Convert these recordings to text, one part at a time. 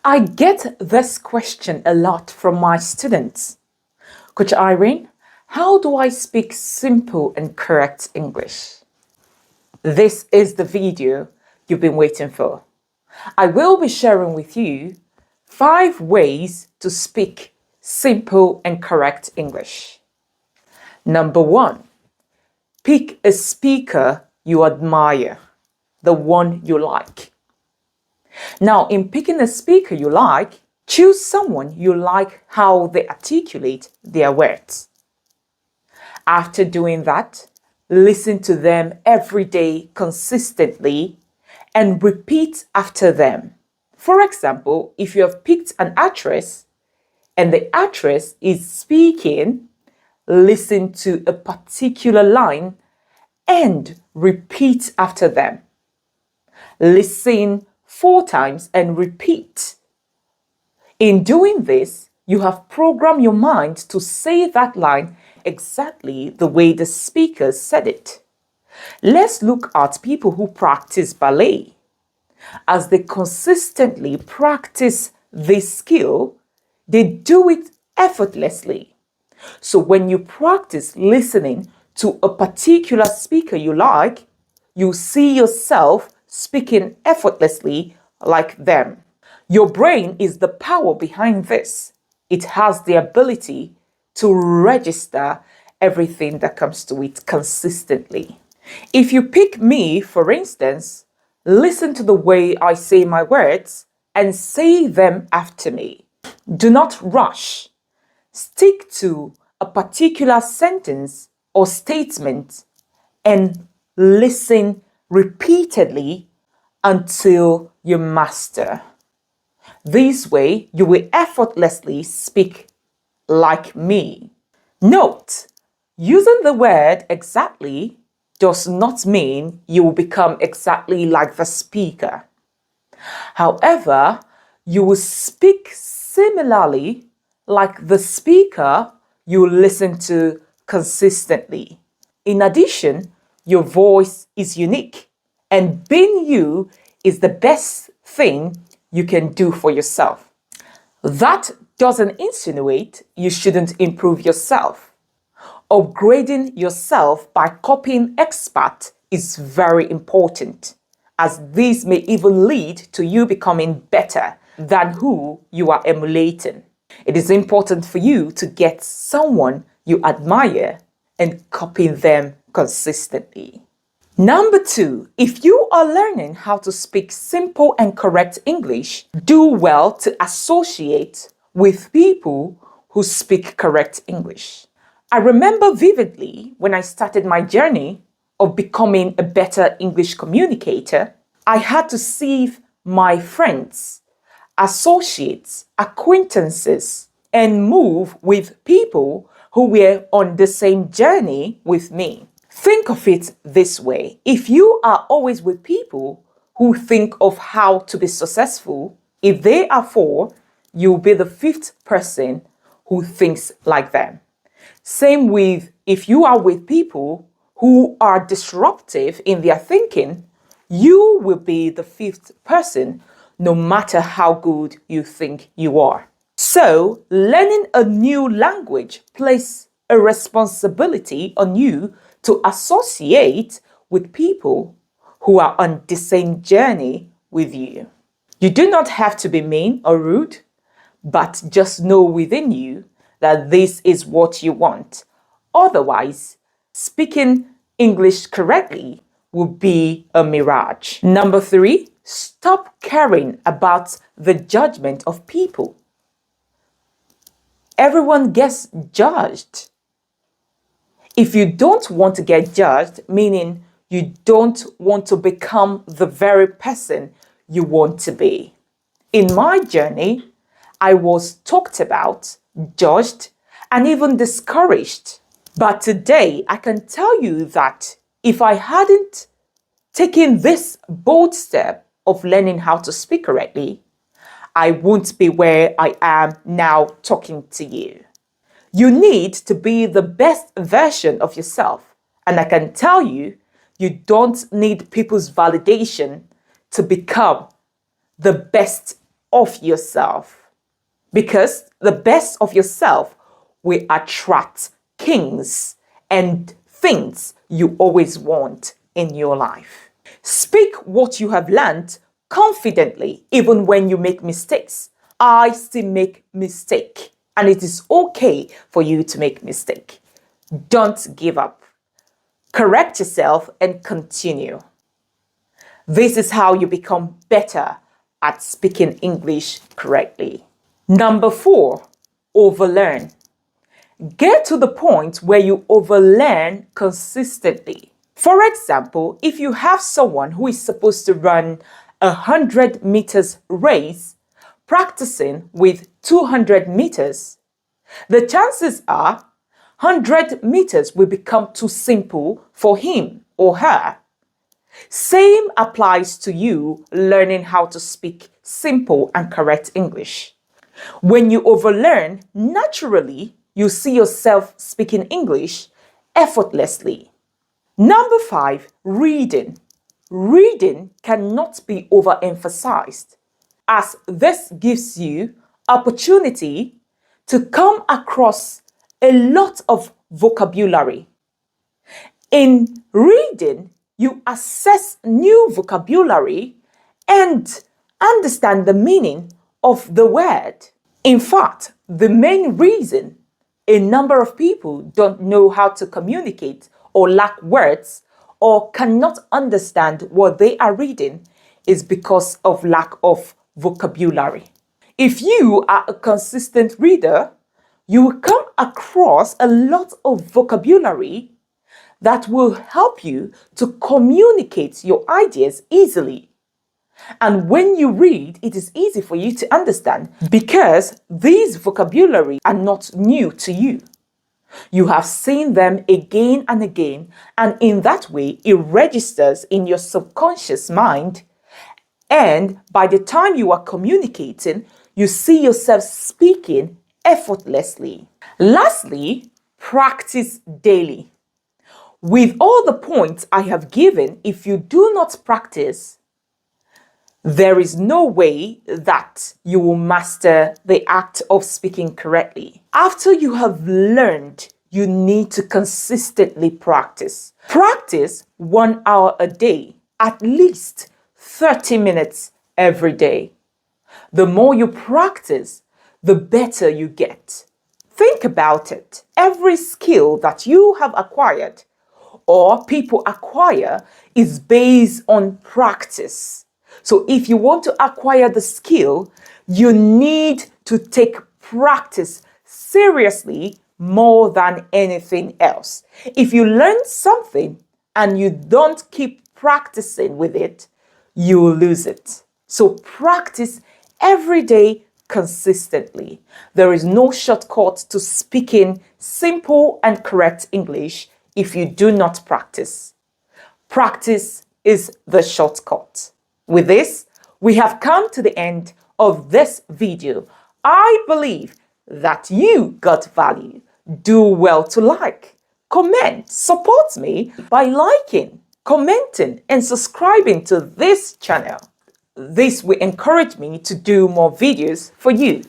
I get this question a lot from my students. Coach Irene, how do I speak simple and correct English? This is the video you've been waiting for. I will be sharing with you 5 ways to speak simple and correct English. Number 1, pick a speaker you admire, the one you like. Now, in picking a speaker you like, choose someone you like how they articulate their words. After doing that, listen to them every day consistently and repeat after them. For example, if you have picked an actress and the actress is speaking, listen to a particular line and repeat after them. Listen 4 times and repeat. In doing this, you have programmed your mind to say that line exactly the way the speaker said it. Let's look at people who practice ballet. As they consistently practice this skill, they do it effortlessly. So when you practice listening to a particular speaker you like, you see yourself speaking effortlessly like them. Your brain is the power behind this. It has the ability to register everything that comes to it consistently. If you pick me, for instance, listen to the way I say my words and say them after me. Do not rush. Stick to a particular sentence or statement and listen repeatedly until you master. This way, you will effortlessly speak like me. Note, using the word exactly does not mean you will become exactly like the speaker. However, you will speak similarly like the speaker you listen to consistently. In addition, your voice is unique, and being you is the best thing you can do for yourself. That doesn't insinuate you shouldn't improve yourself. Upgrading yourself by copying experts is very important, as this may even lead to you becoming better than who you are emulating. It is important for you to get someone you admire and copy them consistently. Number 2, if you are learning how to speak simple and correct English, do well to associate with people who speak correct English. I remember vividly when I started my journey of becoming a better English communicator, I had to sieve my friends, associates, acquaintances, and move with people who were on the same journey with me. Think of it this way. If you are always with people who think of how to be successful, if they are 4, you'll be the 5th person who thinks like them. Same with if you are with people who are disruptive in their thinking, you will be the 5th person no matter how good you think you are. So, learning a new language places a responsibility on you to associate with people who are on the same journey with you. You do not have to be mean or rude, but just know within you that this is what you want. Otherwise, speaking English correctly will be a mirage. Number 3, stop caring about the judgment of people. Everyone gets judged. If you don't want to get judged, meaning you don't want to become the very person you want to be. In my journey, I was talked about, judged, and even discouraged. But today, I can tell you that if I hadn't taken this bold step of learning how to speak correctly, I wouldn't be where I am now talking to you. You need to be the best version of yourself. And I can tell you, you don't need people's validation to become the best of yourself, because the best of yourself will attract kings and things you always want in your life. Speak what you have learned confidently, even when you make mistakes. I still make mistakes, and it is okay for you to make mistakes. Don't give up. Correct yourself and continue. This is how you become better at speaking English correctly. Number 4, overlearn. Get to the point where you overlearn consistently. For example, if you have someone who is supposed to run 100 meters race, practicing with 200 meters, the chances are 100 meters will become too simple for him or her. Same applies to you learning how to speak simple and correct English. When you overlearn, naturally, you see yourself speaking English effortlessly. Number 5, reading. Reading cannot be overemphasized, as this gives you opportunity to come across a lot of vocabulary. In reading, you assess new vocabulary and understand the meaning of the word. In fact, the main reason a number of people don't know how to communicate or lack words or cannot understand what they are reading is because of lack of vocabulary. If you are a consistent reader, you will come across a lot of vocabulary that will help you to communicate your ideas easily. And when you read, it is easy for you to understand because these vocabulary are not new to you. You have seen them again and again, and in that way, it registers in your subconscious mind. And by the time you are communicating, you see yourself speaking effortlessly. Lastly, practice daily. With all the points I have given, if you do not practice, there is no way that you will master the act of speaking correctly. After you have learned, you need to consistently practice. Practice 1 hour a day, at least 30 minutes every day. The more you practice, the better you get. Think about it. Every skill that you have acquired or people acquire is based on practice. So if you want to acquire the skill, you need to take practice seriously more than anything else. If you learn something and you don't keep practicing with it, you will lose it. So practice every day consistently. There is no shortcut to speaking simple and correct English if you do not practice. Practice is the shortcut. With this, we have come to the end of this video. I believe that you got value. Do well to like, comment, support me by liking, commenting, and subscribing to this channel. This will encourage me to do more videos for you.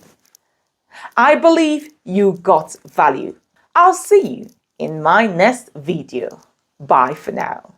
I believe you got value. I'll see you in my next video. Bye for now.